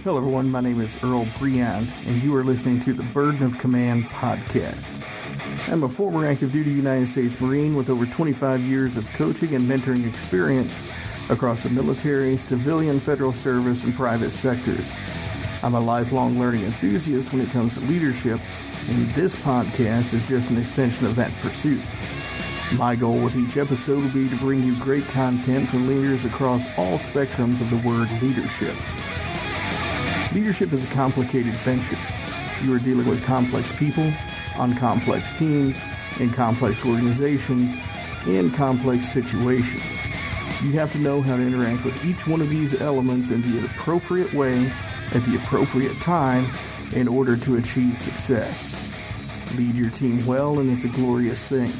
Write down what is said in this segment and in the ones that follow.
Hello everyone, my name is Earl Breon, and you are listening to the Burden of Command podcast. I'm a former active duty United States Marine with over 25 years of coaching and mentoring experience across the military, civilian, federal service, and private sectors. I'm a lifelong learning enthusiast when it comes to leadership, and this podcast is just an extension of that pursuit. My goal with each episode will be to bring you great content from leaders across all spectrums of the word leadership. Leadership is a complicated venture. You are dealing with complex people, on complex teams, in complex organizations, in complex situations. You have to know how to interact with each one of these elements in the appropriate way at the appropriate time in order to achieve success. Lead your team well and it's a glorious thing.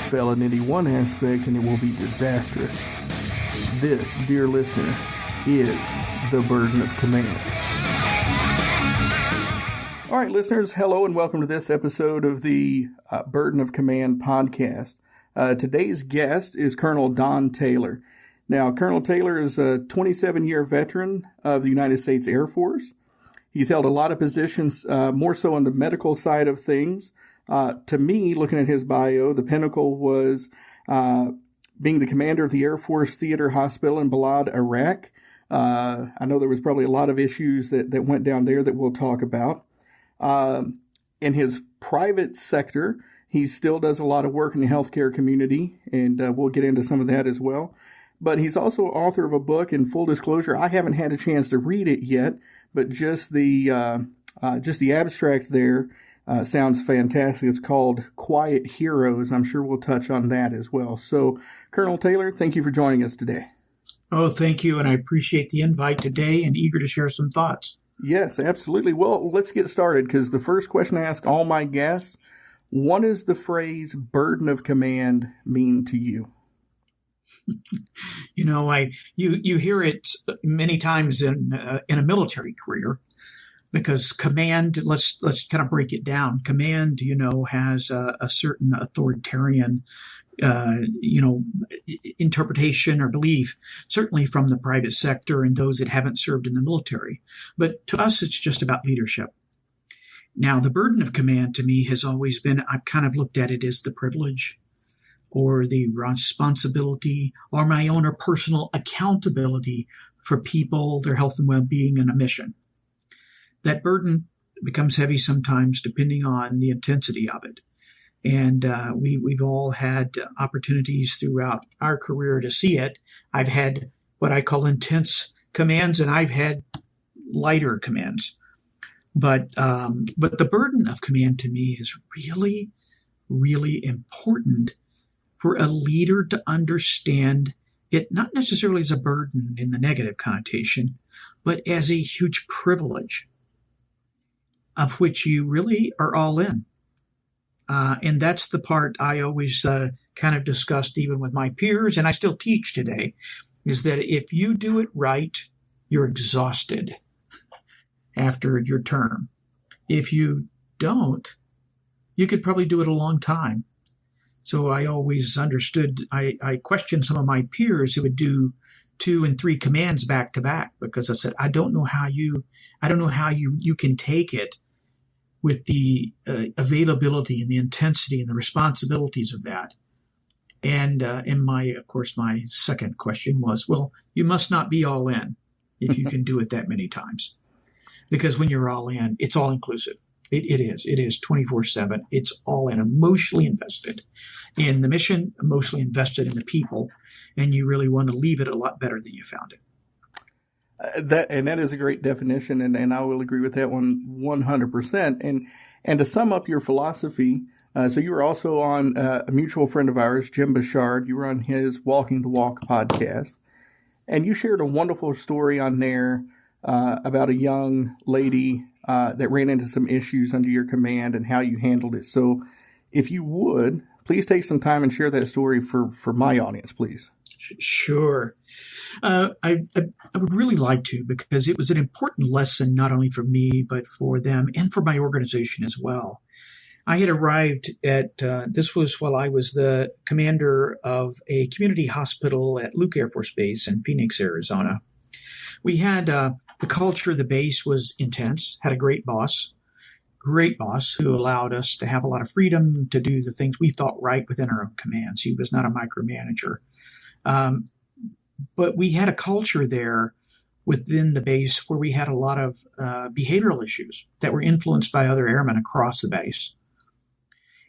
Fail in any one aspect and it will be disastrous. This, dear listener, is the Burden of Command. All right, listeners, hello and welcome to this episode of the Burden of Command podcast. Today's guest is Colonel Don Taylor. Now, Colonel Taylor is a 27-year veteran of the United States Air Force. He's held a lot of positions, more so on the medical side of things. To me, looking at his bio, the pinnacle was being the commander of the Air Force Theater Hospital in Balad, Iraq. I know there was probably a lot of issues that went down there that we'll talk about. In his private sector, he still does a lot of work in the healthcare community, and we'll get into some of that as well. But he's also author of a book, in full disclosure, I haven't had a chance to read it yet, but just the abstract there sounds fantastic. It's called Quiet Heroes. I'm sure we'll touch on that as well. So, Colonel Taylor, thank you for joining us today. Oh, thank you, and I appreciate the invite today and eager to share some thoughts. Yes, absolutely. Well, let's get started, because the first question I ask all my guests, what does the phrase burden of command mean to you? You know, you hear it many times in a military career, because command, let's kind of break it down. Command, has a certain authoritarian interpretation or belief, certainly from the private sector and those that haven't served in the military. But to us, it's just about leadership. Now, the burden of command to me has always been, I've kind of looked at it as the privilege or the responsibility or my own or personal accountability for people, their health and well-being, and a mission. That burden becomes heavy sometimes depending on the intensity of it. And we've all had opportunities throughout our career to see it. I've had what I call intense commands, and I've had lighter commands. But the burden of command to me is really, really important for a leader to understand it, not necessarily as a burden in the negative connotation, but as a huge privilege of which you really are all in. And that's the part I always kind of discussed even with my peers, and I still teach today, is that if you do it right, you're exhausted after your term. If you don't, you could probably do it a long time. So I always understood, I questioned some of my peers who would do 2 and 3 commands back to back, because I said, I don't know how you can take it with the availability and the intensity and the responsibilities of that. And my second question was, well, you must not be all in if you can do it that many times. Because when you're all in, it's all inclusive. It is 24/7. It's all in, emotionally invested in the mission, emotionally invested in the people, and you really want to leave it a lot better than you found it. That is a great definition, and I will agree with that one 100%. And to sum up your philosophy, so you were also on a mutual friend of ours, Jim Bouchard. You were on his Walking the Walk podcast, and you shared a wonderful story on there about a young lady that ran into some issues under your command and how you handled it. So if you would, please take some time and share that story for my audience, please. Sure. I would really like to, because it was an important lesson, not only for me, but for them and for my organization as well. I had arrived at, this was while I was the commander of a community hospital at Luke Air Force Base in Phoenix, Arizona. We had The culture of the base was intense, had a great boss who allowed us to have a lot of freedom to do the things we thought right within our own commands. He was not a micromanager. But we had a culture there within the base where we had a lot of behavioral issues that were influenced by other airmen across the base.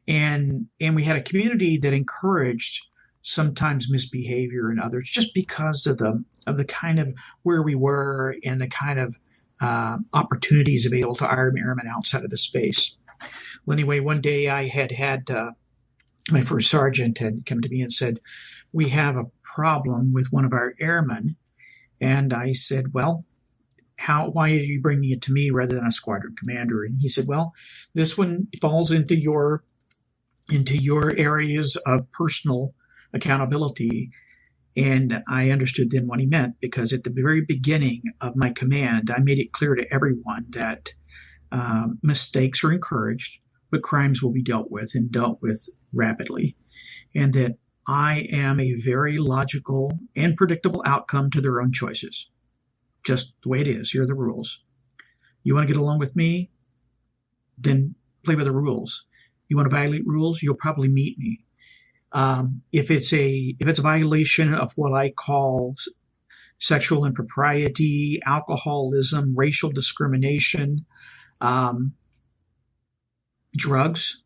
And we had a community that encouraged sometimes misbehavior in others just because of the kind of where we were and the kind of opportunities available to our airmen outside of the space. Well, anyway, one day I had my first sergeant had come to me and said, "We have a problem with one of our airmen." And I said, "Well, why are you bringing it to me rather than a squadron commander?" And he said, "Well, this one falls into your areas of personal accountability." And I understood then what he meant, because at the very beginning of my command, I made it clear to everyone that mistakes are encouraged, but crimes will be dealt with and dealt with rapidly. And that I am a very logical and predictable outcome to their own choices. Just the way it is. Here are the rules. You want to get along with me? Then play by the rules. You want to violate rules? You'll probably meet me. If it's a violation of what I call sexual impropriety, alcoholism, racial discrimination, drugs,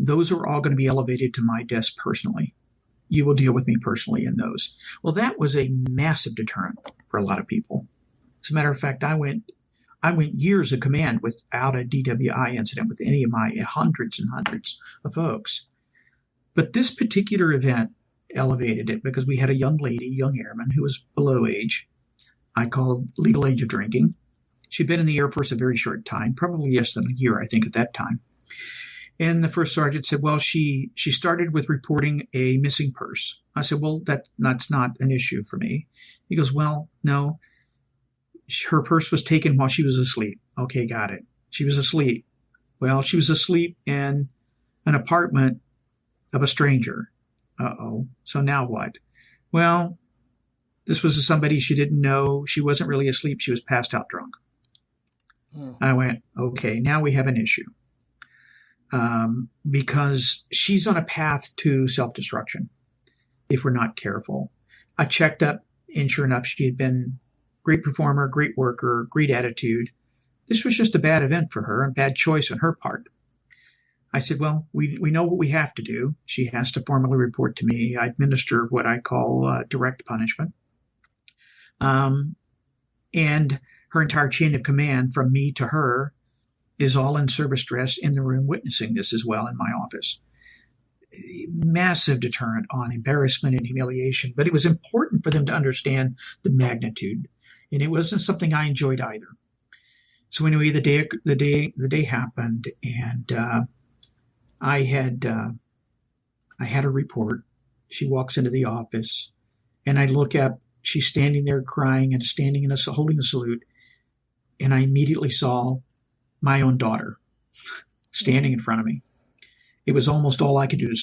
those are all going to be elevated to my desk personally. You will deal with me personally in those. Well, that was a massive deterrent for a lot of people. As a matter of fact, I went years of command without a DWI incident with any of my hundreds and hundreds of folks. But this particular event elevated it because we had a young airman who was below age. I called legal age of drinking. She'd been in the Air Force a very short time, probably less than a year, I think, at that time. And the first sergeant said, "Well, she started with reporting a missing purse." I said, "Well, that's not an issue for me." He goes, "Well, no, her purse was taken while she was asleep." Okay, got it. She was asleep. Well, she was asleep in an apartment of a stranger. Uh-oh. So now what? Well, this was somebody she didn't know. She wasn't really asleep. She was passed out drunk. I went, okay, now we have an issue. Because she's on a path to self-destruction if we're not careful. I checked up, and sure enough, she had been great performer, great worker, great attitude. This was just a bad event for her, a bad choice on her part. I said, well, we know what we have to do. She has to formally report to me. I administer what I call direct punishment. And her entire chain of command from me to her is all in service dress in the room witnessing this as well in my office. Massive deterrent on embarrassment and humiliation, but it was important for them to understand the magnitude, and it wasn't something I enjoyed either. So anyway, the day happened, and I had a report. She walks into the office, and I look up. She's standing there crying and holding a salute, and I immediately saw my own daughter standing in front of me. It was almost all I could do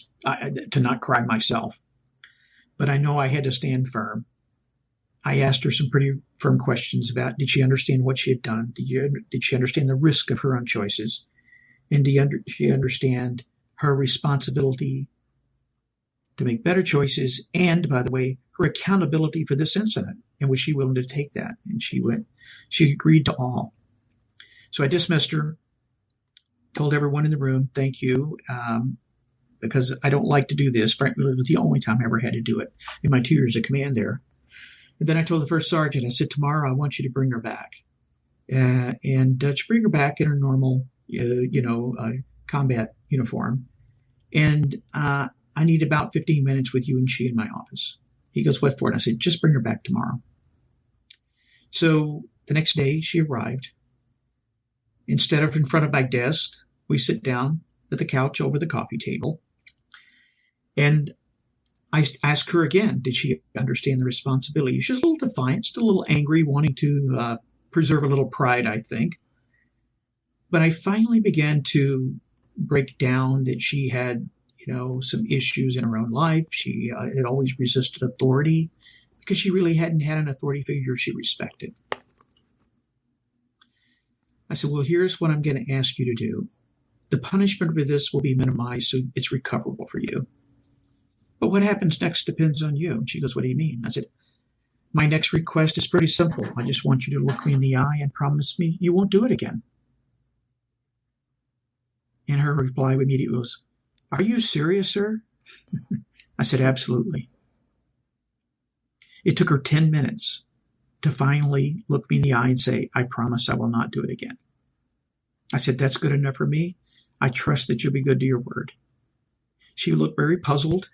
to not cry myself. But I know I had to stand firm. I asked her some pretty firm questions about, did she understand what she had done? Did she understand the risk of her own choices? And did she understand her responsibility to make better choices? And, by the way, her accountability for this incident. And was she willing to take that? And she agreed to all. So I dismissed her, told everyone in the room, thank you, because I don't like to do this. Frankly, it was the only time I ever had to do it in my 2 years of command there. And then I told the first sergeant, I said, tomorrow I want you to bring her back. And to bring her back in her normal, combat uniform. And I need about 15 minutes with you and she in my office. He goes, what for? And I said, just bring her back tomorrow. So the next day she arrived. Instead of in front of my desk, we sit down at the couch over the coffee table. And I asked her again, did she understand the responsibility? She was a little defiant, still a little angry, wanting to preserve a little pride, I think. But I finally began to break down that she had, some issues in her own life. She had always resisted authority because she really hadn't had an authority figure she respected. said, well, here's what I'm going to ask you to do. The punishment for this will be minimized, so it's recoverable for you. But what happens next depends on you. And she goes, what do you mean? I said, my next request is pretty simple. I just want you to look me in the eye and promise me you won't do it again. And her reply immediately was, are you serious, sir? I said, absolutely. It took her 10 minutes to finally look me in the eye and say, I promise I will not do it again. I said, that's good enough for me. I trust that you'll be good to your word. She looked very puzzled.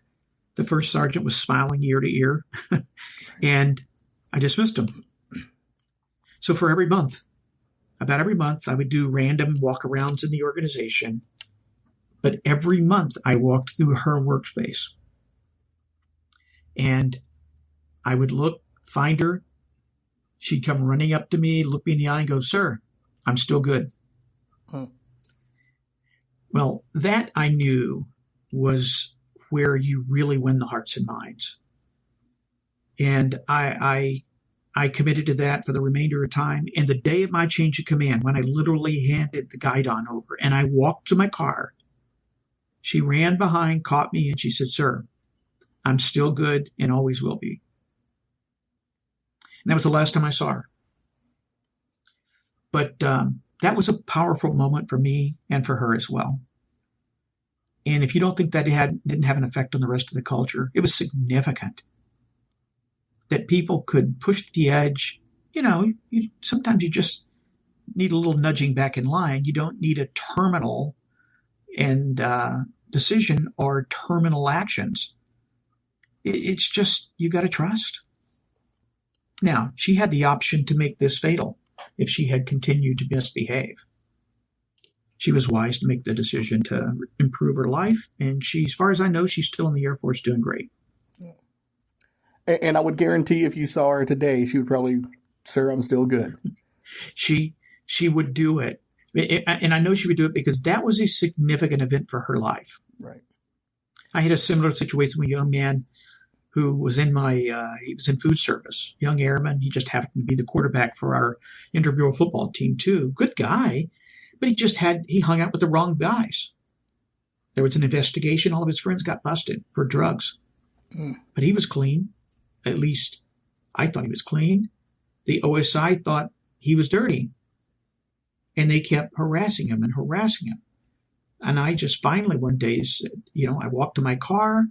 The first sergeant was smiling ear to ear, and I dismissed him. So for about every month, I would do random walk-arounds in the organization. But every month, I walked through her workspace. And I would look, find her. She'd come running up to me, look me in the eye, and go, sir, I'm still good. Well, that I knew was where you really win the hearts and minds. And I committed to that for the remainder of time. And the day of my change of command, when I literally handed the guidon over and I walked to my car, she ran behind, caught me, and she said, sir, I'm still good and always will be. And that was the last time I saw her. But that was a powerful moment for me and for her as well. And if you don't think that didn't have an effect on the rest of the culture, it was significant. That people could push the edge. Sometimes you just need a little nudging back in line. You don't need a terminal and decision or terminal actions. It's just, you got to trust. Now, she had the option to make this fatal if she had continued to misbehave. She was wise to make the decision to improve her life. And as far as I know, she's still in the Air Force doing great. And I would guarantee if you saw her today, she would probably, sir, I'm still good. She would do it. And I know she would do it because that was a significant event for her life. Right. I had a similar situation with a young man who was he was in food service, young airman. He just happened to be the quarterback for our intramural football team too. Good guy, but he hung out with the wrong guys. There was an investigation. All of his friends got busted for drugs, but he was clean. At least I thought he was clean. The OSI thought he was dirty, and they kept harassing him. And I just finally one day said, I walked to my car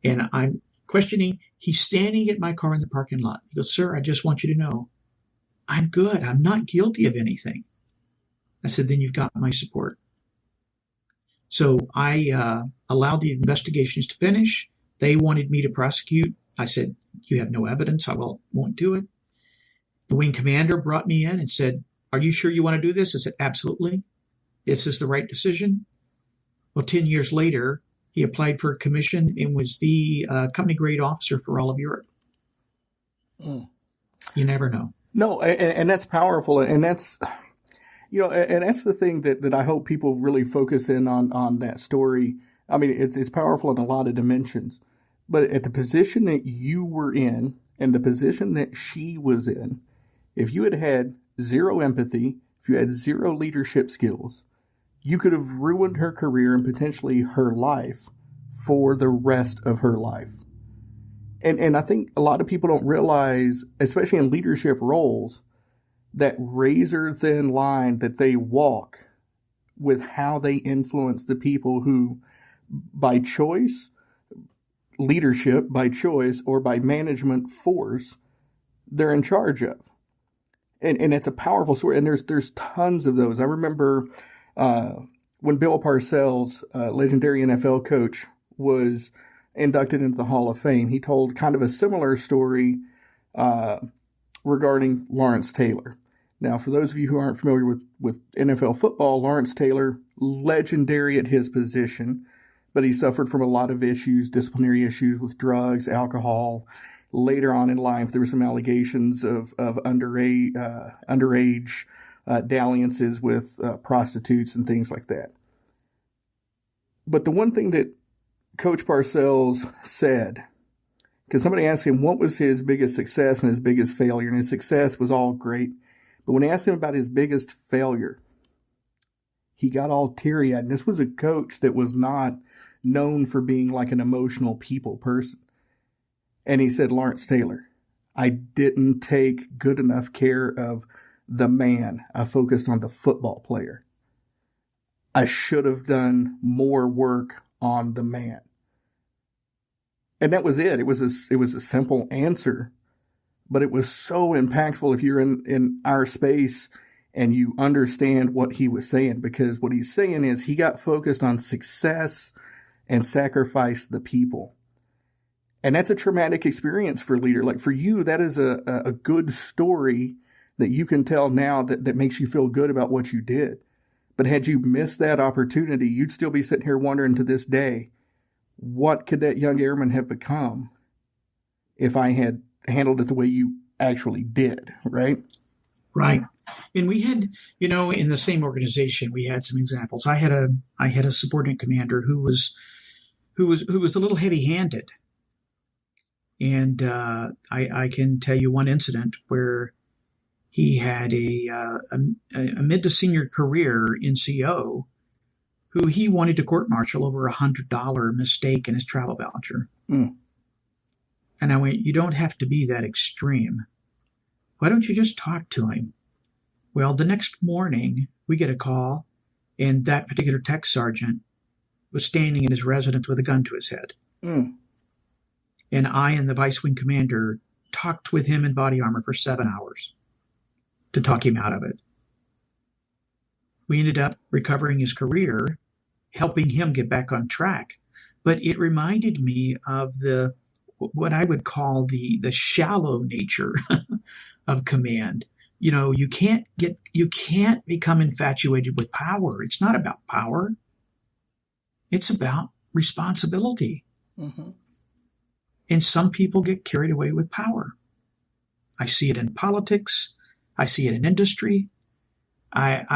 and I'm questioning. He's standing at my car in the parking lot. He goes, sir, I just want you to know I'm good. I'm not guilty of anything. I said, then you've got my support. So I allowed the investigations to finish. They wanted me to prosecute. I said, you have no evidence. I won't do it. The wing commander brought me in and said, are you sure you want to do this? I said, absolutely. This is the right decision. Well, 10 years later, he applied for a commission and was the company grade officer for all of Europe. You never know. No, and that's powerful. And that's, and that's the thing that I hope people really focus in on that story. I mean, it's powerful in a lot of dimensions. But at the position that you were in and the position that she was in, if you had had zero empathy, if you had zero leadership skills, you could have ruined her career and potentially her life for the rest of her life. And I think a lot of people don't realize, especially in leadership roles, that razor thin line that they walk with how they influence the people who, by choice, leadership, by choice, or by management force, they're in charge of. And it's a powerful story. And there's tons of those. I remember when Bill Parcells, legendary NFL coach, was inducted into the Hall of Fame, he told kind of a similar story regarding Lawrence Taylor. Now, for those of you who aren't familiar with NFL football, Lawrence Taylor, legendary at his position, but he suffered from a lot of issues, disciplinary issues with drugs, alcohol. Later on in life, there were some allegations of underage dalliances with prostitutes and things like that. But the one thing that Coach Parcells said, because somebody asked him what was his biggest success and his biggest failure, and his success was all great. But when they asked him about his biggest failure, he got all teary-eyed. And this was a coach that was not known for being like an emotional people person. And he said, Lawrence Taylor, I didn't take good enough care of the man. I focused on the football player. I should have done more work on the man. And that was it. It was a simple answer, but it was so impactful if you're in our space and you understand what he was saying, because what he's saying is he got focused on success and sacrificed the people. And that's a traumatic experience for a leader. Like for you, that is a good story that you can tell now that makes you feel good about what you did. But had you missed that opportunity, you'd still be sitting here wondering to this day, what could that young airman have become if I had handled it the way you actually did, right? Right. And we had, in the same organization, we had some examples. I had a subordinate commander who was a little heavy-handed. And I can tell you one incident where he had a mid to senior career in CO who he wanted to court-martial over a $100 mistake in his travel voucher. Mm. And I went, you don't have to be that extreme. Why don't you just talk to him? Well, the next morning, we get a call, and that particular tech sergeant was standing in his residence with a gun to his head. Mm. And I and the vice wing commander talked with him in body armor for 7 hours to talk him out of it. We ended up recovering his career, helping him get back on track. But it reminded me of what I would call the shallow nature of command. You can't become infatuated with power. It's not about power. It's about responsibility. Mm-hmm. And some people get carried away with power. I see it in politics. I see it in industry. It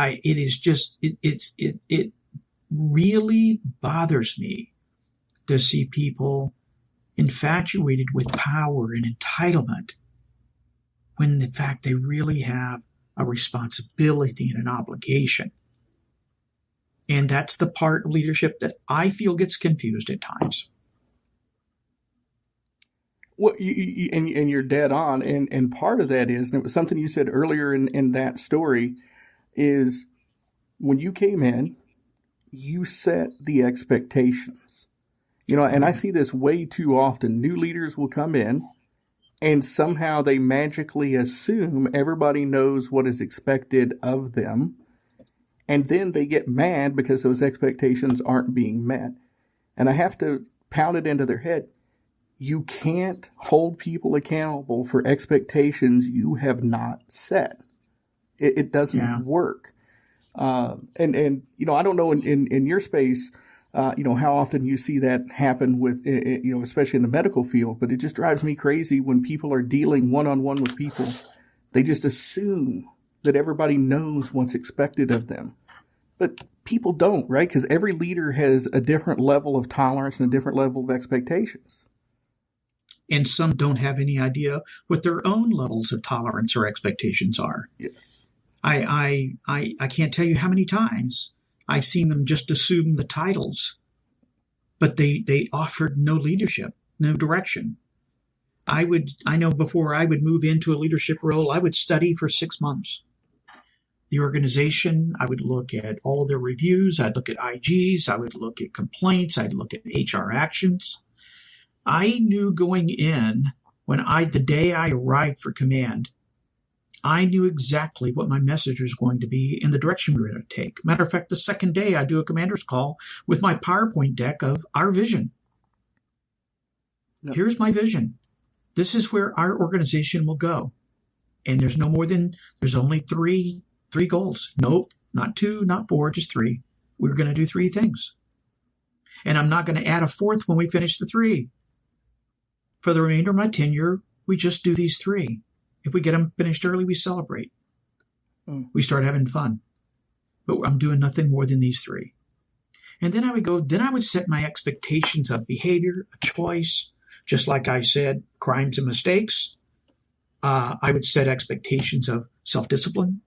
really bothers me to see people infatuated with power and entitlement when in fact they really have a responsibility and an obligation. And that's the part of leadership that I feel gets confused at times. Well, and you're dead on. And part of that is, and it was something you said earlier in that story, is when you came in, you set the expectations. And I see this way too often. New leaders will come in and somehow they magically assume everybody knows what is expected of them. And then they get mad because those expectations aren't being met. And I have to pound it into their head. You can't hold people accountable for expectations you have not set. It doesn't work. And I don't know in your space, how often you see that happen with, especially in the medical field, but it just drives me crazy when people are dealing one-on-one with people. They just assume that everybody knows what's expected of them. But people don't, right? Because every leader has a different level of tolerance and a different level of expectations. And some don't have any idea what their own levels of tolerance or expectations are. Yes. I can't tell you how many times I've seen them just assume the titles, but they offered no leadership, no direction. I know before I would move into a leadership role, I would study for 6 months. The organization, I would look at all their reviews, I'd look at IGs, I would look at complaints, I'd look at HR actions. I knew going in, the day I arrived for command, I knew exactly what my message was going to be and the direction we were going to take. Matter of fact, the second day I do a commander's call with my PowerPoint deck of our vision. Yep. Here's my vision. This is where our organization will go. And there's only three goals. Nope, not 2, not 4, just 3. We're going to do 3 things. And I'm not going to add a 4th when we finish the 3. For the remainder of my tenure, we just do these 3. If we get them finished early, we celebrate. We start having fun. But I'm doing nothing more than these 3. And then I would set my expectations of behavior, a choice, just like I said, crimes and mistakes. I would set expectations of self-discipline.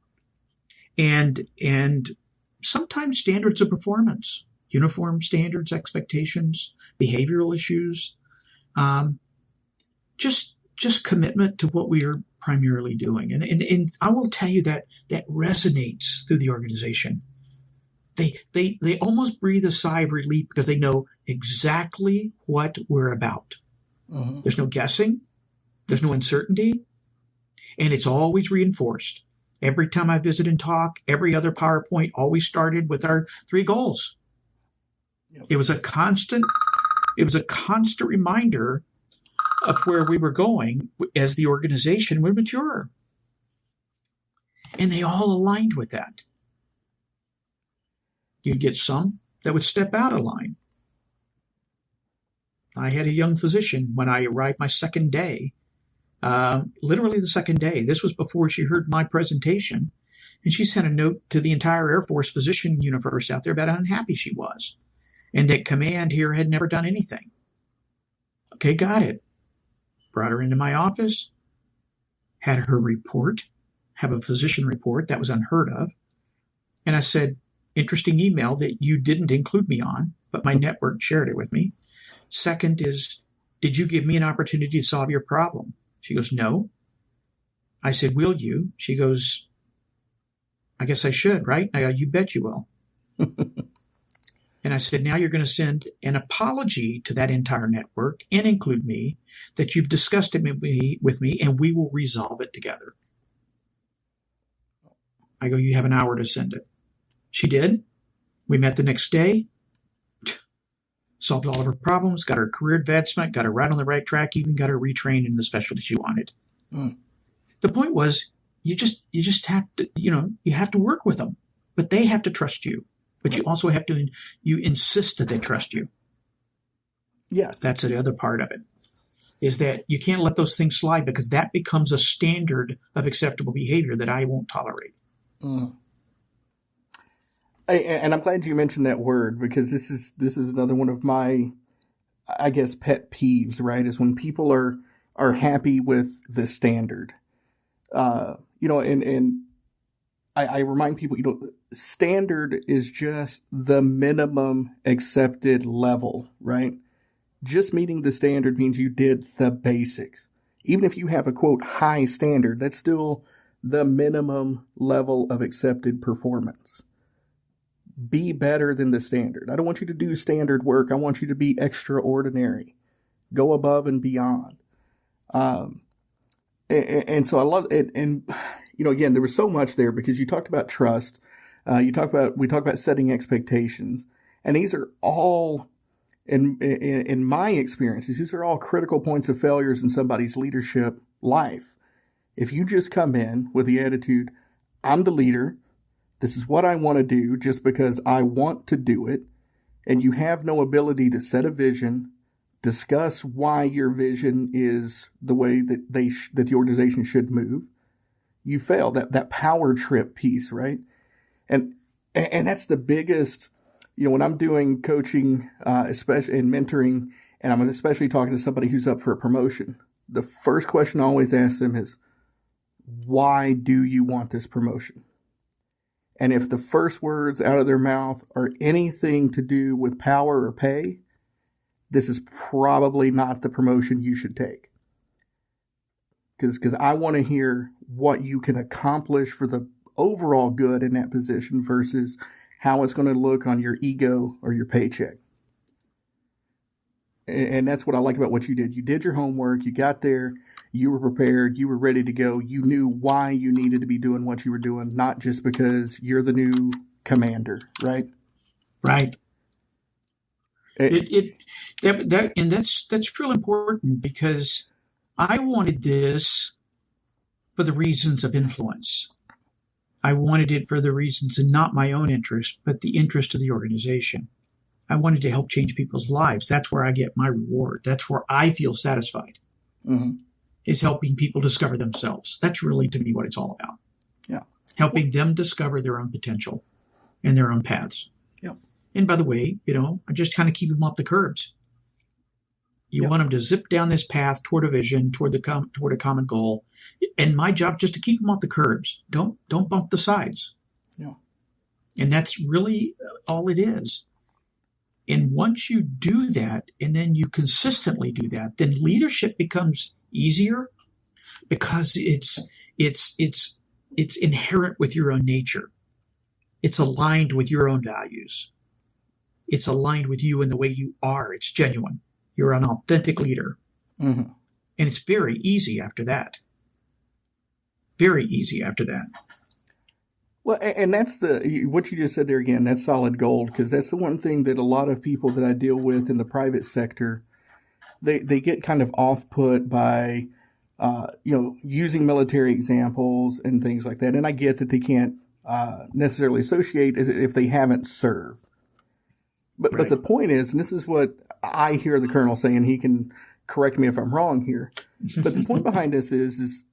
And sometimes standards of performance, uniform standards, expectations, behavioral issues, just commitment to what we are primarily doing. And I will tell you that resonates through the organization. They almost breathe a sigh of relief because they know exactly what we're about. Uh-huh. There's no guessing. There's no uncertainty. And it's always reinforced. Every time I visit and talk, every other PowerPoint always started with our 3 goals. Yep. It was a constant reminder of where we were going as the organization would mature. And they all aligned with that. You'd get some that would step out of line. I had a young physician when I arrived my second day, literally the second day. This was before she heard my presentation. And she sent a note to the entire Air Force physician universe out there about how unhappy she was. And that command here had never done anything. Okay, got it. Brought her into my office, had her report, have a physician report. That was unheard of. And I said, interesting email that you didn't include me on, but my network shared it with me. Second is, did you give me an opportunity to solve your problem? She goes, no. I said, will you? She goes, I guess I should, right? I go, you bet you will. And I said, now you're going to send an apology to that entire network and include me that you've discussed it with me and we will resolve it together. I go, you have an hour to send it. She did. We met the next day, solved all of her problems, got her career advancement, got her right on the right track, even got her retrained in the specialty she wanted. Mm. The point was, you just have to, you have to work with them, but they have to trust you. But you also have to, you insist that they trust you. Yes. That's the other part of it, is that you can't let those things slide because that becomes a standard of acceptable behavior that I won't tolerate. Mm. And I'm glad you mentioned that word because this is another one of my, I guess, pet peeves, right? Is when people are happy with the standard. And I remind people, standard is just the minimum accepted level, right? Just meeting the standard means you did the basics. Even if you have a, quote, high standard, that's still the minimum level of accepted performance. Be better than the standard. I don't want you to do standard work. I want you to be extraordinary. Go above and beyond. And so I love it. And, again, there was so much there because you talked about trust. We talked about setting expectations. And these are all, in my experiences, these are all critical points of failures in somebody's leadership life. If you just come in with the attitude, I'm the leader, this is what I want to do just because I want to do it, and you have no ability to set a vision, discuss why your vision is the way that that the organization should move, you fail. That power trip piece, right? And that's the biggest, when I'm doing coaching, especially in mentoring, and I'm especially talking to somebody who's up for a promotion, the first question I always ask them is, why do you want this promotion? And if the first words out of their mouth are anything to do with power or pay, this is probably not the promotion you should take. Because I want to hear what you can accomplish for the overall good in that position versus how it's going to look on your ego or your paycheck. And that's what I like about what you did. You did your homework. You got there. You were prepared. You were ready to go. You knew why you needed to be doing what you were doing, not just because you're the new commander, right? Right. That's real important because I wanted this for the reasons of influence. I wanted it for the reasons of not my own interest, but the interest of the organization. I wanted to help change people's lives. That's where I get my reward. That's where I feel satisfied. Mm-hmm. Is helping people discover themselves. That's really, to me, what it's all about. Yeah. Helping them discover their own potential and their own paths. Yeah. And by the way, I just kind of keep them off the curbs. You want them to zip down this path toward a vision, toward a common goal. And my job just to keep them off the curbs. Don't bump the sides. Yeah. And that's really all it is. And once you do that, and then you consistently do that, then leadership becomes easier because it's inherent with your own nature. It's aligned with your own values. It's aligned with you and the way you are. It's genuine. You're an authentic leader. Mm-hmm. And it's very easy after that. Very easy after that. Well, and that's what you just said there again, that's solid gold, because that's the one thing that a lot of people that I deal with in the private sector, they get kind of off-put by, using military examples and things like that. And I get that they can't necessarily associate if they haven't served. But the point is, and this is what I hear the colonel saying, he can correct me if I'm wrong here, but the point behind this is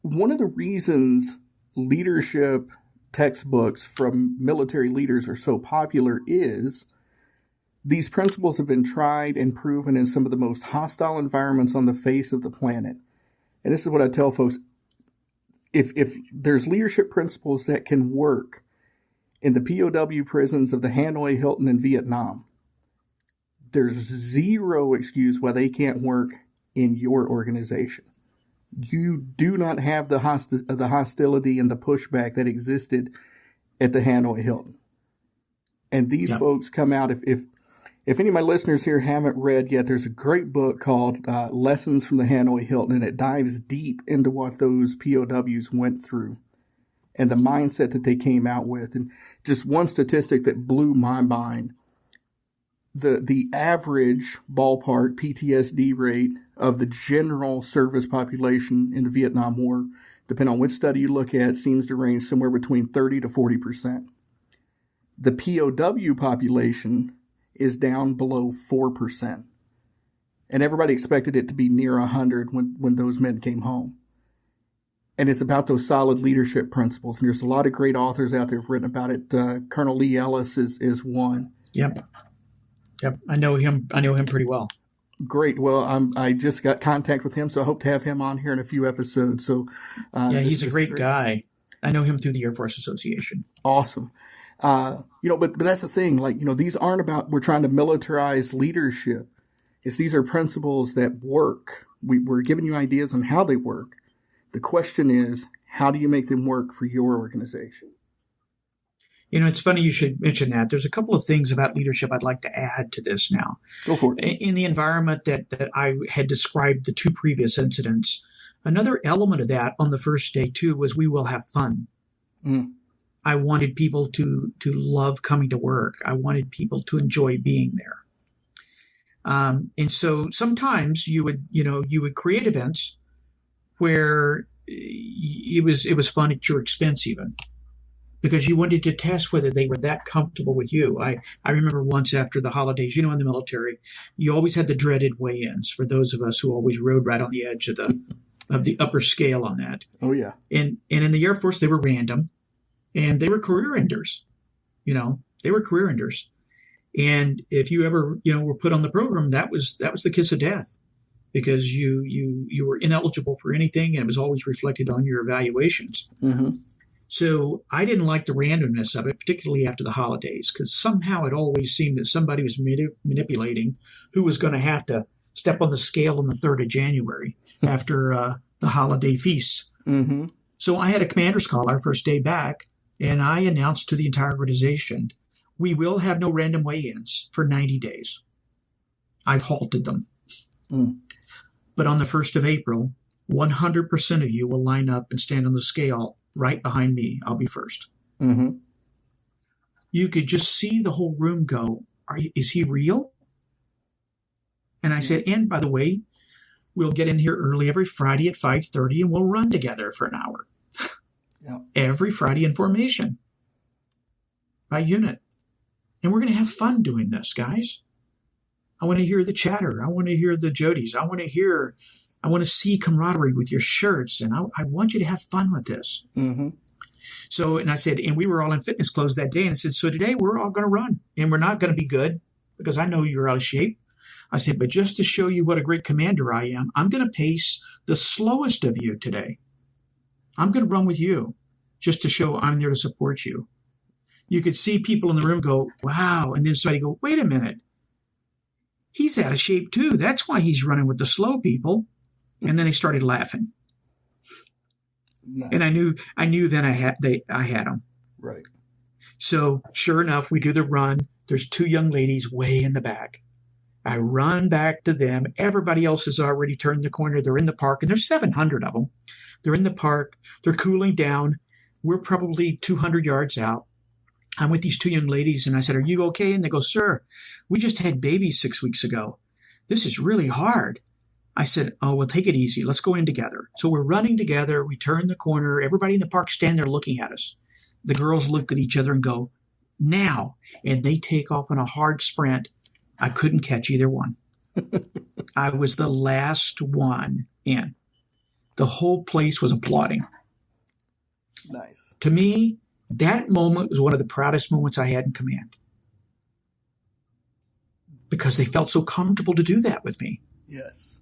one of the reasons leadership textbooks from military leaders are so popular is these principles have been tried and proven in some of the most hostile environments on the face of the planet. And this is what I tell folks. If there's leadership principles that can work in the POW prisons of the Hanoi, Hilton, and Vietnam, there's zero excuse why they can't work in your organization. You do not have the hostility and the pushback that existed at the Hanoi Hilton. And these folks come out, if any of my listeners here haven't read yet, there's a great book called Lessons from the Hanoi Hilton, and it dives deep into what those POWs went through and the mindset that they came out with. And just one statistic that blew my mind, the average ballpark PTSD rate of the general service population in the Vietnam War, depending on which study you look at, seems to range somewhere between 30 to 40%. The POW population is down below 4%. And everybody expected it to be near 100 when those men came home. And it's about those solid leadership principles. And there's a lot of great authors out there who've written about it. Colonel Lee Ellis is one. Yep. I know him pretty well. Great. Well, I just got contact with him, so I hope to have him on here in a few episodes. So, he's a great guy. I know him through the Air Force Association. Awesome. But that's the thing. These aren't about we're trying to militarize leadership. These are principles that work. We're giving you ideas on how they work. The question is, how do you make them work for your organization? It's funny you should mention that. There's a couple of things about leadership I'd like to add to this now. Go for it. In the environment that I had described the two previous incidents, another element of that on the first day, too, was we will have fun. Mm. I wanted people to love coming to work. I wanted people to enjoy being there. And so sometimes you would create events where it was fun at your expense even, because you wanted to test whether they were that comfortable with you. I remember once after the holidays, in the military, you always had the dreaded weigh-ins for those of us who always rode right on the edge of the upper scale on that. Oh, yeah. And in the Air Force, they were random, and they were career enders. They were career enders. And if you ever, were put on the program, that was the kiss of death, because you were ineligible for anything, and it was always reflected on your evaluations. Mm-hmm. So I didn't like the randomness of it, particularly after the holidays, because somehow it always seemed that somebody was manipulating who was going to have to step on the scale on the 3rd of January after the holiday feasts. Mm-hmm. So I had a commander's call our first day back, and I announced to the entire organization, we will have no random weigh-ins for 90 days. I've halted them. Mm. But on the 1st of April, 100% of you will line up and stand on the scale right behind me. I'll be first. Mm-hmm. You could just see the whole room go, is he real? And I said, and by the way, we'll get in here early every Friday at 5:30 and we'll run together for an hour. Yeah. Every Friday in formation by unit. And we're going to have fun doing this, guys. I want to hear the chatter. I want to hear the jodies. I want to see camaraderie with your shirts, and I want you to have fun with this. Mm-hmm. So, and I said, and we were all in fitness clothes that day, and I said, so today we're all going to run, and we're not going to be good because I know you're out of shape. I said, but just to show you what a great commander I am, I'm going to pace the slowest of you today. I'm going to run with you just to show I'm there to support you. You could see people in the room go, wow. And then somebody go, wait a minute. He's out of shape too. That's why he's running with the slow people. And then they started laughing. Nice. And I knew then I had them. Right. So sure enough, we do the run. There's two young ladies way in the back. I run back to them. Everybody else has already turned the corner. They're in the park, and there's 700 of them. They're in the park. They're cooling down. We're probably 200 yards out. I'm with these two young ladies, and I said, are you okay? And they go, sir, we just had babies 6 weeks ago. This is really hard. I said, oh, well, take it easy. Let's go in together. So we're running together. We turn the corner. Everybody in the park stand there looking at us. The girls look at each other and go, now. And they take off on a hard sprint. I couldn't catch either one. I was the last one in. The whole place was applauding. Nice. To me, that moment was one of the proudest moments I had in command. Because they felt so comfortable to do that with me. Yes.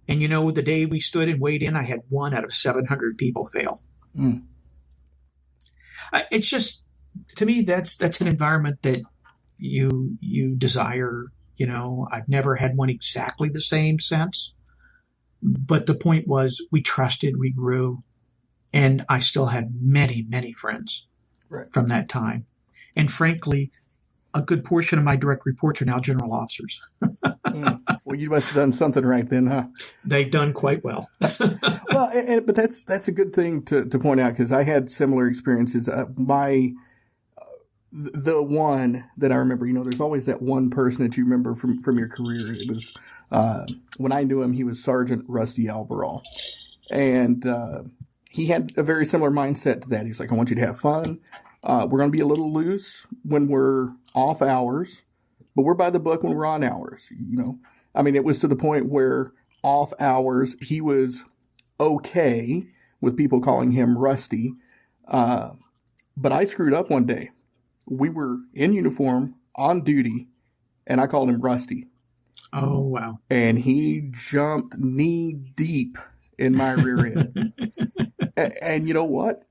And the day we stood and weighed in, I had 1 out of 700 people fail. Mm. It's just, to me, that's an environment that you desire. I've never had one exactly the same sense. But the point was, we trusted, we grew, and I still had many, many friends from that time. And frankly, a good portion of my direct reports are now general officers. Well, you must have done something right then, huh? They've done quite well. Well, but that's a good thing to point out, because I had similar experiences. The one that I remember, there's always that one person that you remember from your career. It was when I knew him, he was Sergeant Rusty Alvarall, and he had a very similar mindset to that. He's like, I want you to have fun. We're going to be a little loose when we're off hours, but we're by the book when we're on hours. I mean, it was to the point where off hours, he was okay with people calling him Rusty. But I screwed up one day. We were in uniform on duty, and I called him Rusty. Oh, wow. And he jumped knee deep in my rear end. And you know what?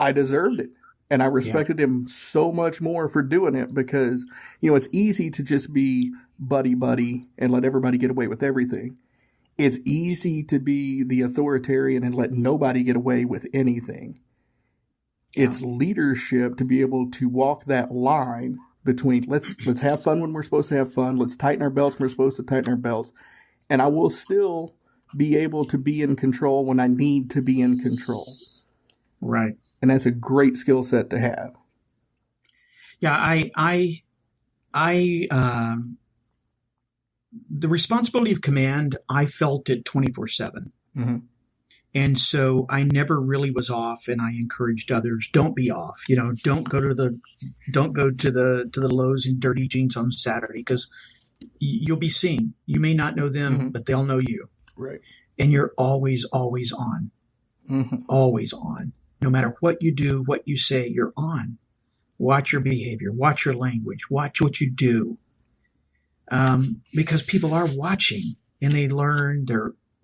I deserved it. And I respected him so much more for doing it, because, it's easy to just be buddy and let everybody get away with everything. It's easy to be the authoritarian and let nobody get away with anything. It's leadership to be able to walk that line between let's have fun when we're supposed to have fun. Let's tighten our belts when we're supposed to tighten our belts. And I will still be able to be in control when I need to be in control. Right. And that's a great skill set to have. Yeah, the responsibility of command, I felt it 24/7. Mm-hmm. And so I never really was off, and I encouraged others, don't be off. Don't go to the Lowe's in dirty jeans on Saturday, because you'll be seen. You may not know them, but they'll know you. Right. And you're always, always on. Mm-hmm. Always on. No matter what you do, what you say, you're on. Watch your behavior. Watch your language. Watch what you do. Because people are watching, and they learn.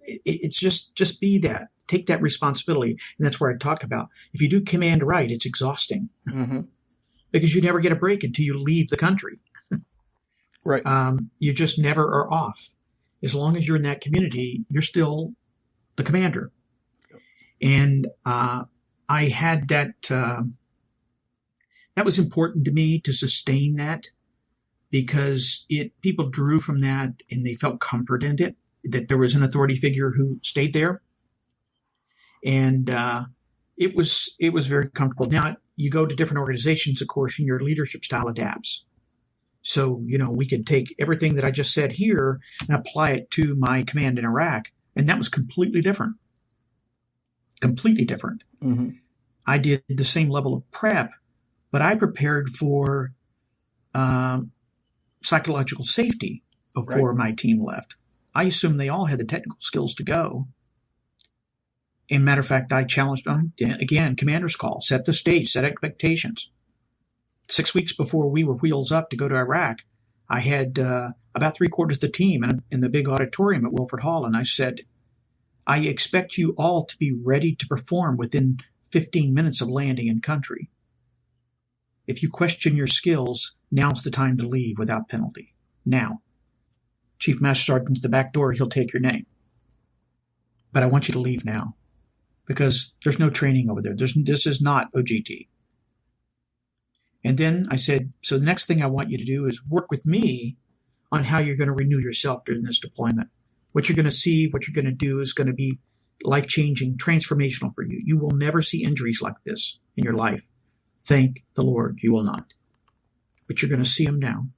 It's just be that. Take that responsibility. And that's where I talk about, if you do command right, it's exhausting. Mm-hmm. Because you never get a break until you leave the country. Right. You just never are off. As long as you're in that community, you're still the commander. Yep. And I had that. That was important to me, to sustain that, because people drew from that, and they felt comfort in it, that there was an authority figure who stayed there. And it was very comfortable. Now, you go to different organizations, of course, and your leadership style adapts. So, we could take everything that I just said here and apply it to my command in Iraq. And that was completely different. Completely different. Mm-hmm. I did the same level of prep, but I prepared for psychological safety before my team left. I assumed they all had the technical skills to go. And matter of fact, I challenged them again, commander's call, set the stage, set expectations. 6 weeks before we were wheels up to go to Iraq, I had about 3/4 of the team in the big auditorium at Wilford Hall. And I said, I expect you all to be ready to perform within 15 minutes of landing in country. if you question your skills, now's the time to leave without penalty. Now. Chief Master Sergeant's the back door, he'll take your name. But I want you to leave now because there's no training over there. This is not OGT. And then I said, so the next thing I want you to do is work with me on how you're going to renew yourself during this deployment. What you're going to see, what you're going to do is going to be life-changing, transformational for you. You will never see injuries like this in your life. Thank the Lord, you will not. But you're going to see them now.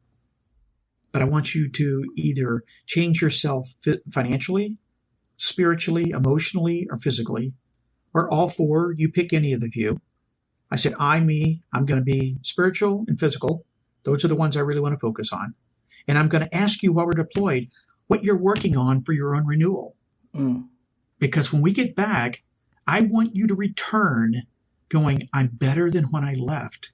But I want you to either change yourself financially, spiritually, emotionally, or physically, or all four. You pick any of the few. I said, I'm going to be spiritual and physical. Those are the ones I really want to focus on. And I'm going to ask you while we're deployed what you're working on for your own renewal. Because when we get back, I want you to return going, I'm better than when I left.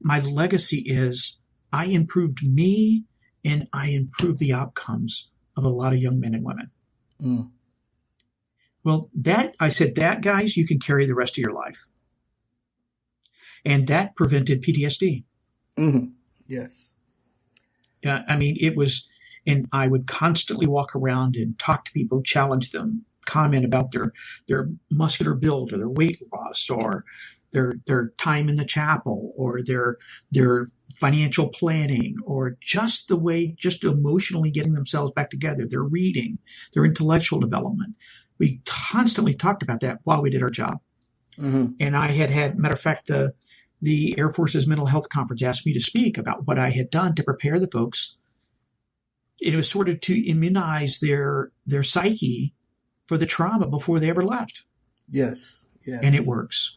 My legacy is I improved me and I improved the outcomes of a lot of young men and women. Well, I said, guys, you can carry the rest of your life. And that prevented PTSD. Yes. I mean, it was, and I would constantly walk around and talk to people, challenge them, comment about their muscular build or their weight loss or their time in the chapel or their financial planning or just emotionally getting themselves back together, their reading, their intellectual development. We constantly talked about that while we did our job. And I had, matter of fact, the Air Force's mental health conference asked me to speak about what I had done to prepare the folks. It was sort of to immunize their psyche for the trauma before they ever left. Yes. And it works.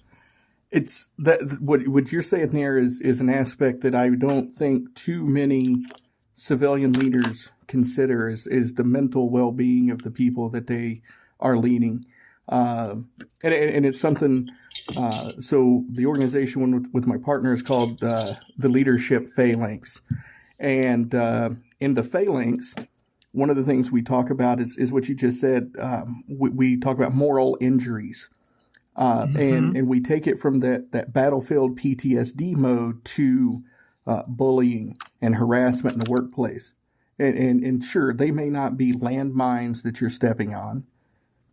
It's that what you're saying there is an aspect that I don't think too many civilian leaders consider is the mental well-being of the people that they are leading. And it's something, so the organization with my partner is called the Leadership Phalanx. And in the Phalanx, one of the things we talk about is what you just said. We talk about moral injuries. And we take it from that battlefield PTSD mode to bullying and harassment in the workplace. And sure, they may not be landmines that you're stepping on.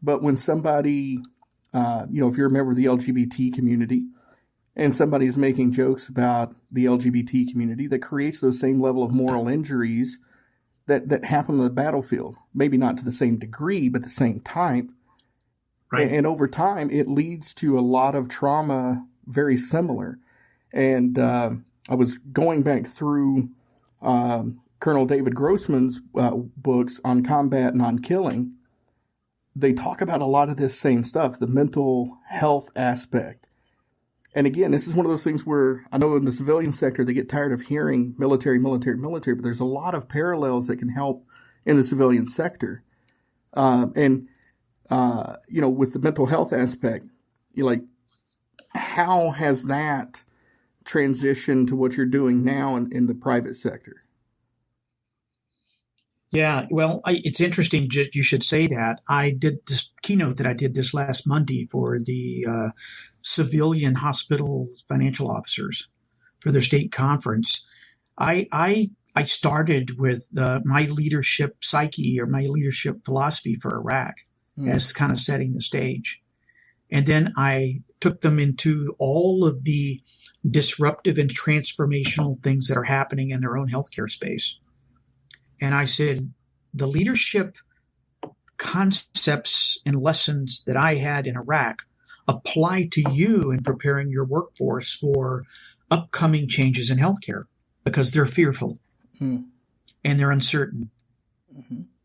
But when somebody, if you're a member of the LGBT community and somebody is making jokes about the LGBT community, that creates those same level of moral injuries that happen on the battlefield. Maybe not to the same degree, but the same type. Right. And over time, it leads to a lot of trauma very similar. And I was going back through Colonel David Grossman's books on combat and on killing. They talk about a lot of this same stuff, the mental health aspect. And again, this is one of those things where I know in the civilian sector, they get tired of hearing military, but there's a lot of parallels that can help in the civilian sector. With the mental health aspect, how has that transitioned to what you're doing now in the private sector? Yeah, well, it's interesting you should say that. I did this keynote that I did this last Monday for the civilian hospital financial officers for their state conference. I started with my leadership psyche or my leadership philosophy for Iraq as kind of setting the stage. And then I took them into all of the disruptive and transformational things that are happening in their own healthcare space. And I said, the leadership concepts and lessons that I had in Iraq apply to you in preparing your workforce for upcoming changes in healthcare because they're fearful and they're uncertain.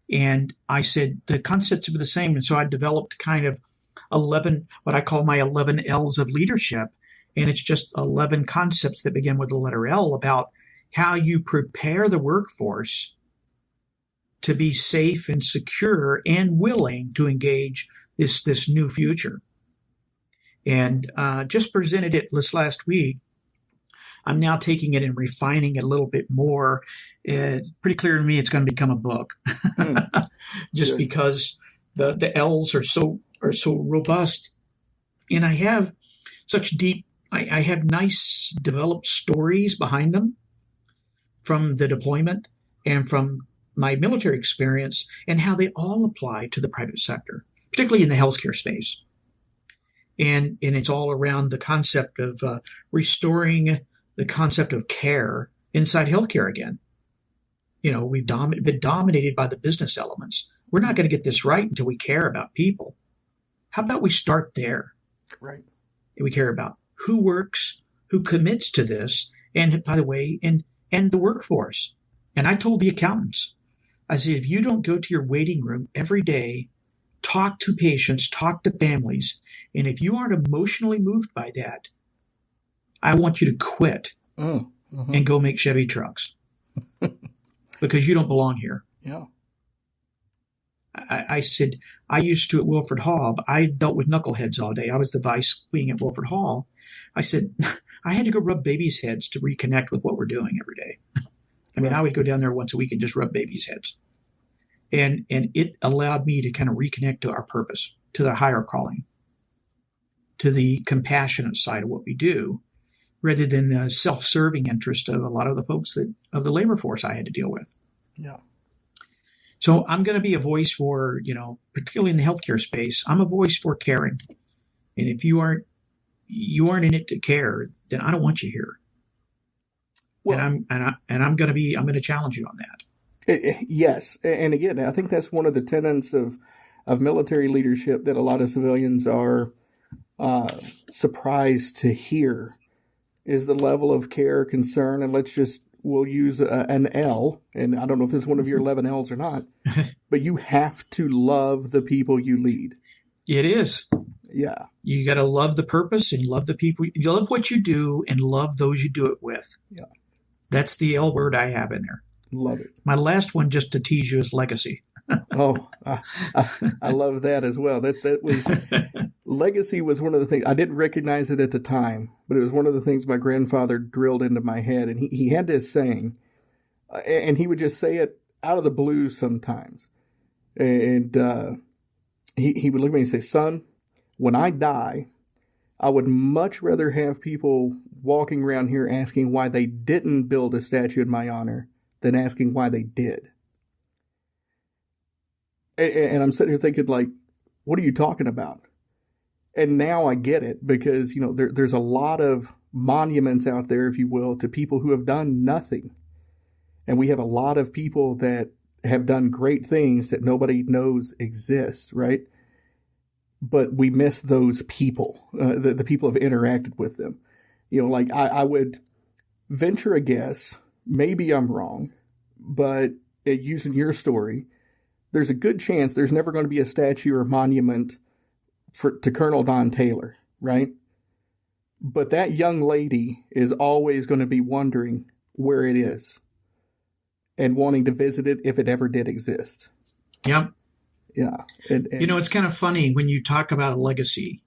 And I said, the concepts are the same. And so I developed kind of 11, what I call my 11 L's of leadership. And it's just 11 concepts that begin with the letter L about how you prepare the workforce to be safe and secure and willing to engage this new future. And just presented it this last week. I'm now taking it and refining it a little bit more. Pretty clear to me it's going to become a book, just because the L's are so robust, and I have such deep I have nice developed stories behind them from the deployment and from my military experience and how they all apply to the private sector, particularly in the healthcare space. And it's all around the concept of restoring the concept of care inside healthcare again. We've been dominated by the business elements. We're not going to get this right until we care about people. How about we start there? Right. We care about who works, who commits to this, and by the way, and the workforce. And I told the accountants, I said, if you don't go to your waiting room every day, talk to patients, talk to families, and if you aren't emotionally moved by that, I want you to quit and go make Chevy trucks because you don't belong here. Yeah. I said, I used to at Wilford Hall, I dealt with knuckleheads all day. I was the vice wing at Wilford Hall. I said, I had to go rub babies' heads to reconnect with what we're doing every day. I mean, I would go down there once a week and just rub babies' heads. And it allowed me to kind of reconnect to our purpose, to the higher calling, to the compassionate side of what we do, rather than the self-serving interest of a lot of the folks of the labor force I had to deal with. Yeah. So I'm going to be a voice for, particularly in the healthcare space, I'm a voice for caring. And if you aren't in it to care, then I don't want you here. Well, and I'm going to challenge you on that. Yes. And again, I think that's one of the tenets of military leadership that a lot of civilians are surprised to hear is the level of care, concern, and we'll use an L, and I don't know if this is one of your 11 L's or not, but you have to love the people you lead. It is. Yeah. You got to love the purpose and love the people. You love what you do and love those you do it with. Yeah. That's the L word I have in there. Love it. My last one, just to tease you, is legacy. I love that as well. That was legacy was one of the things I didn't recognize it at the time, but it was one of the things my grandfather drilled into my head. And he had this saying, and he would just say it out of the blue sometimes. And he would look at me and say, "Son, when I die, I would much rather have people walking around here asking why they didn't build a statue in my honor than asking why they did." And I'm sitting here thinking, like, what are you talking about? And now I get it because, there's a lot of monuments out there, if you will, to people who have done nothing. And we have a lot of people that have done great things that nobody knows exist, right? But we miss those people, the people who have interacted with them. I would venture a guess, maybe I'm wrong, but using your story, there's a good chance there's never going to be a statue or monument to Colonel Don Taylor, right? But that young lady is always going to be wondering where it is and wanting to visit it if it ever did exist. Yep. Yeah. And it's kind of funny when you talk about a legacy.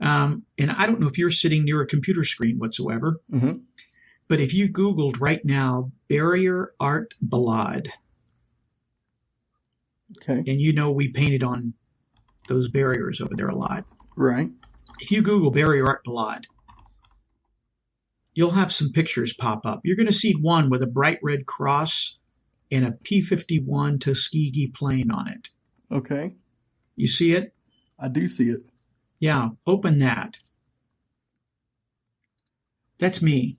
And I don't know if you're sitting near a computer screen whatsoever, but if you Googled right now, barrier art ballade, okay, and we painted on those barriers over there a lot. Right. If you Google barrier art ballade, you'll have some pictures pop up. You're going to see one with a bright red cross and a P-51 Tuskegee plane on it. Okay. You see it? I do see it. Yeah, open that. That's me.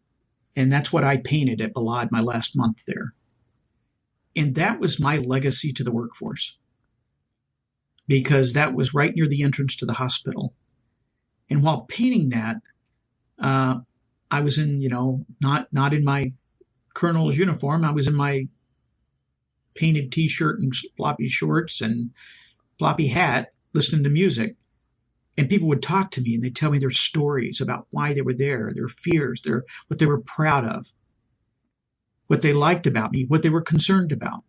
And that's what I painted at Ballade my last month there. And that was my legacy to the workforce. Because that was right near the entrance to the hospital. And while painting that, I was in, not in my colonel's uniform. I was in my painted T-shirt and floppy shorts and floppy hat, listening to music. And people would talk to me and they'd tell me their stories about why they were there, their fears, what they were proud of, what they liked about me, what they were concerned about.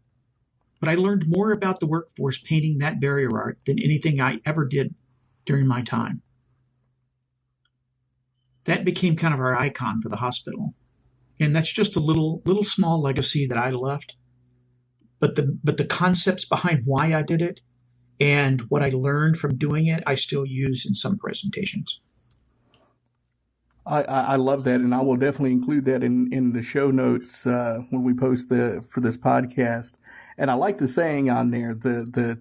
But I learned more about the workforce painting that barrier art than anything I ever did during my time. That became kind of our icon for the hospital. And that's just a little small legacy that I left. But the concepts behind why I did it and what I learned from doing it, I still use in some presentations. I love that, and I will definitely include that in the show notes when we post for this podcast. And I like the saying on there, the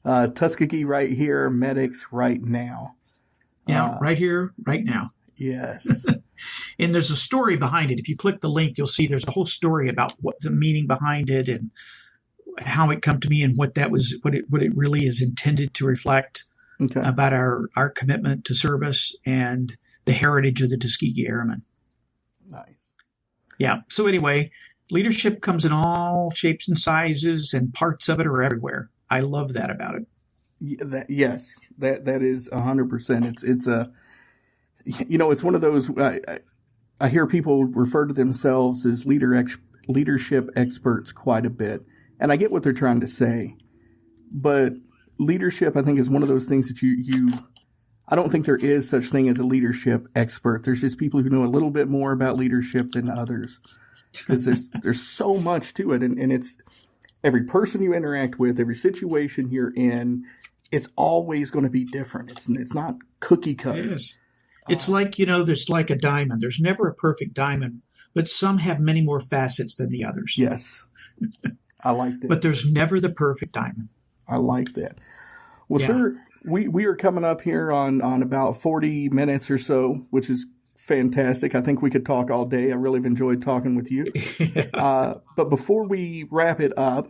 Tuskegee right here, medics right now. Yeah, right here, right now. Yes. And there's a story behind it. If you click the link, you'll see there's a whole story about what's the meaning behind it and how it come to me and what it really is intended to reflect about our commitment to service and the heritage of the Tuskegee Airmen. Nice. Yeah. So anyway, leadership comes in all shapes and sizes, and parts of it are everywhere. I love that about it. Yes, that is 100%. It's a, it's one of those. I hear people refer to themselves as leadership experts quite a bit, and I get what they're trying to say, but leadership, I think, is one of those things that you. I don't think there is such thing as a leadership expert. There's just people who know a little bit more about leadership than others, because there's so much to it, and it's every person you interact with, every situation you're in, it's always going to be different. It's not cookie cutter. It is. It's like, there's like a diamond. There's never a perfect diamond, but some have many more facets than the others. Yes. I like that. But there's never the perfect diamond. I like that. Well, sir, we are coming up here on about 40 minutes or so, which is fantastic. I think we could talk all day. I really have enjoyed talking with you. But before we wrap it up,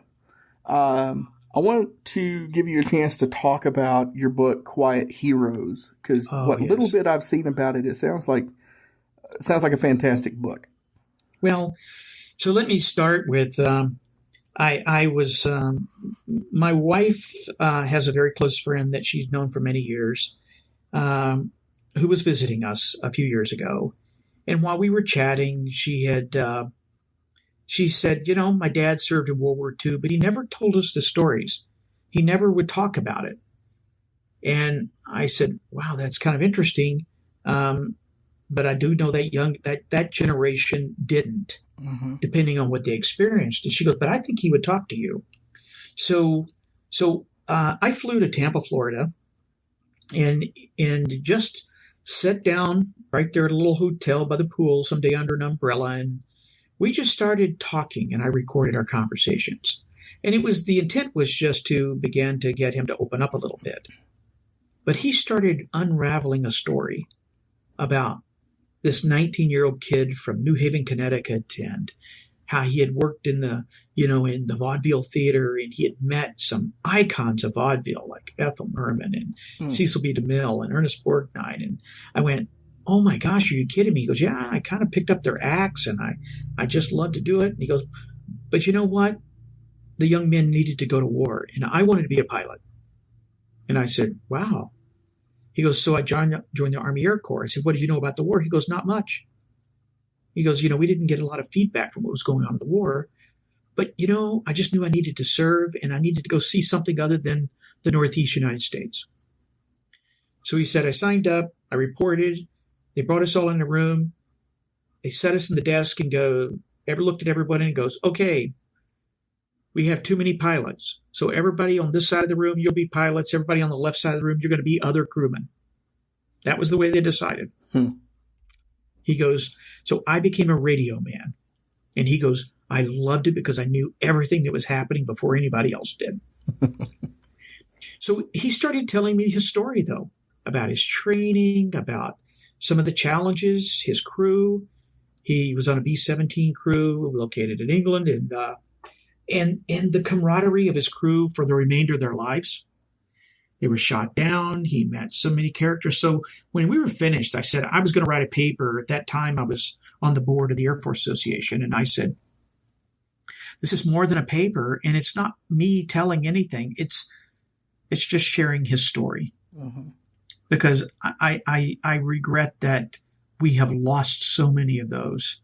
I want to give you a chance to talk about your book, Quiet Heroes, because little bit I've seen about it, it sounds like a fantastic book. Well, so let me start with, my wife has a very close friend that she's known for many years, who was visiting us a few years ago. And while we were chatting, she said, my dad served in World War II, but he never told us the stories. He never would talk about it. And I said, wow, that's kind of interesting. But I do know that generation didn't, depending on what they experienced. And she goes, but I think he would talk to you. So I flew to Tampa, Florida, and just sat down right there at a little hotel by the pool someday under an umbrella, and we just started talking, and I recorded our conversations. And the intent was just to begin to get him to open up a little bit. But he started unraveling a story about this 19-year-old kid from New Haven, Connecticut, and how he had worked in the vaudeville theater, and he had met some icons of vaudeville like Ethel Merman and Cecil B. DeMille and Ernest Borgnine. And I went, oh my gosh, are you kidding me? He goes, yeah, I kind of picked up their acts, and I just love to do it. And he goes, but you know what? The young men needed to go to war, and I wanted to be a pilot. And I said, wow. He goes, so I joined the Army Air Corps. I said, what did you know about the war? He goes, not much. He goes, we didn't get a lot of feedback from what was going on in the war. But, I just knew I needed to serve, and I needed to go see something other than the Northeast United States. So he said, I signed up, I reported, they brought us all in the room, they set us in the desk and looked at everybody and goes, okay, we have too many pilots. So everybody on this side of the room, you'll be pilots. Everybody on the left side of the room, you're going to be other crewmen. That was the way they decided. He goes, so I became a radio man. And he goes, I loved it because I knew everything that was happening before anybody else did. So he started telling me his story, though, about his training, about some of the challenges, his crew. He was on a B-17 crew located in England, and the camaraderie of his crew for the remainder of their lives. They were shot down. He met so many characters. So when we were finished, I said I was going to write a paper. At that time, I was on the board of the Air Force Association, and I said, this is more than a paper, and it's not me telling anything. It's just sharing his story. Because I regret that we have lost so many of those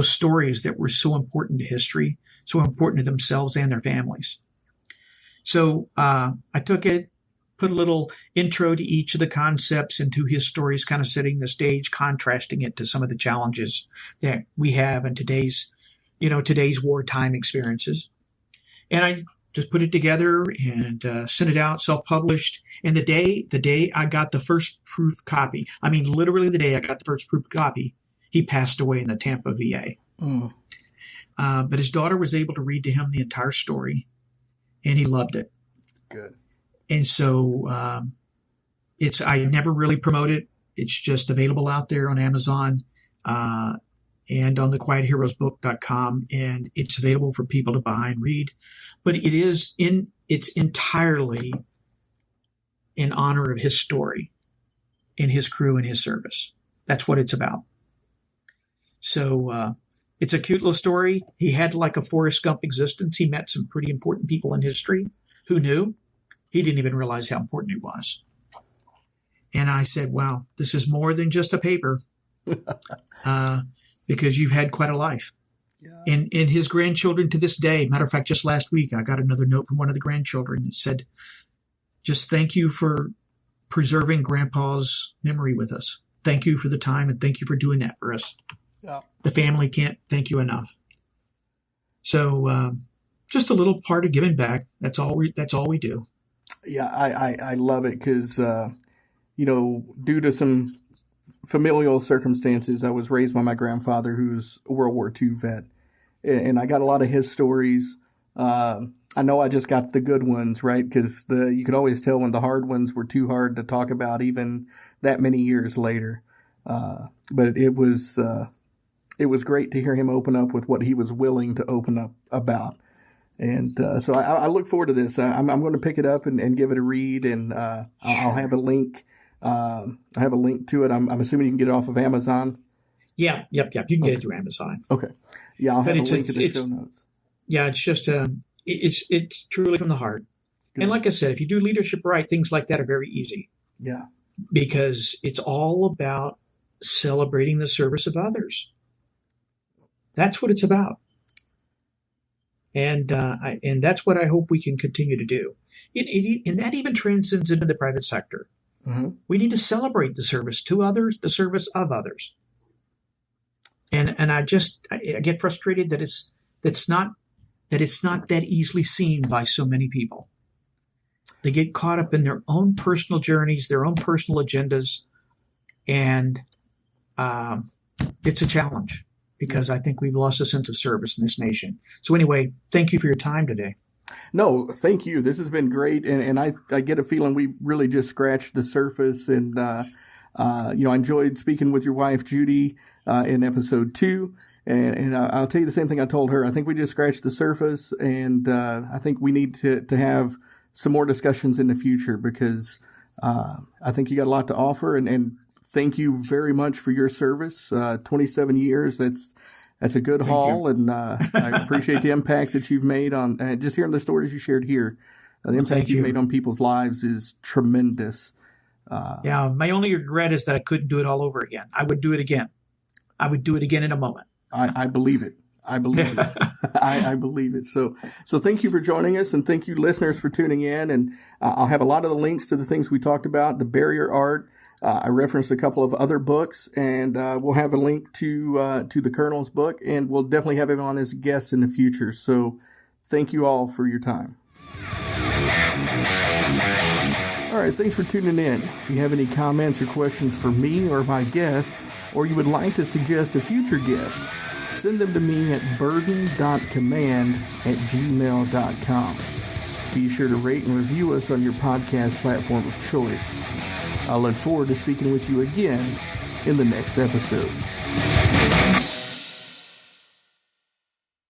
stories that were so important to history, so important to themselves and their families. So I took it, put a little intro to each of the concepts into his stories, kind of setting the stage, contrasting it to some of the challenges that we have in today's wartime experiences. And I just put it together and sent it out, self-published. And the day I got the first proof copy, I mean, literally the day I got the first proof copy, he passed away in the Tampa VA. Mm. But his daughter was able to read to him the entire story, and he loved it. Good. And so I never really promote it. It's just available out there on Amazon and on thequietheroesbook.com, and it's available for people to buy and read. But it's entirely in honor of his story and his crew and his service. That's what it's about. So it's a cute little story. He had like a Forrest Gump existence. He met some pretty important people in history. Who knew? He didn't even realize how important it was. And I said, wow, this is more than just a paper because you've had quite a life. Yeah. And his grandchildren to this day, matter of fact, just last week, I got another note from one of the grandchildren that said, just thank you for preserving Grandpa's memory with us. Thank you for the time, and thank you for doing that for us. Yeah. The family can't thank you enough. So just a little part of giving back. That's all we do. Yeah, I love it because, due to some familial circumstances, I was raised by my grandfather, who's a World War II vet, and I got a lot of his stories. I know I just got the good ones, right? Because you could always tell when the hard ones were too hard to talk about, even that many years later. But it was great to hear him open up with what he was willing to open up about. And so I look forward to this. I'm going to pick it up and give it a read, and I'll have a link. I have a link to it. I'm assuming you can get it off of Amazon. Yeah. Yep. You can get it through Amazon. Okay. Yeah, I'll have a link in the show notes. Yeah, it's just it's truly from the heart. Good. And like I said, if you do leadership right, things like that are very easy. Yeah. Because it's all about celebrating the service of others. That's what it's about. And that's what I hope we can continue to do. And that even transcends into the private sector. Mm-hmm. We need to celebrate the service to others, the service of others. And I get frustrated that it's not that easily seen by so many people. They get caught up in their own personal journeys, their own personal agendas, and it's a challenge because I think we've lost a sense of service in this nation. So anyway, thank you for your time today. No, thank you. This has been great, and I get a feeling we really just scratched the surface. And I enjoyed speaking with your wife Judy in episode 2. And I'll tell you the same thing I told her. I think we just scratched the surface, and I think we need to have some more discussions in the future because I think you got a lot to offer. And thank you very much for your service. 27 years. That's a good haul, and I appreciate the impact that you've made on just hearing the stories you shared here. The impact you've made on people's lives is tremendous. My only regret is that I couldn't do it all over again. I would do it again. I would do it again in a moment. I believe it. I believe it. I believe it. So thank you for joining us, and thank you listeners for tuning in. And I'll have a lot of the links to the things we talked about, the barrier art. I referenced a couple of other books, and we'll have a link to the Colonel's book, and we'll definitely have him on as a guest in the future. So thank you all for your time. All right, thanks for tuning in. If you have any comments or questions for me or my guest, or you would like to suggest a future guest, send them to me at burden.command@gmail.com. Be sure to rate and review us on your podcast platform of choice. I look forward to speaking with you again in the next episode.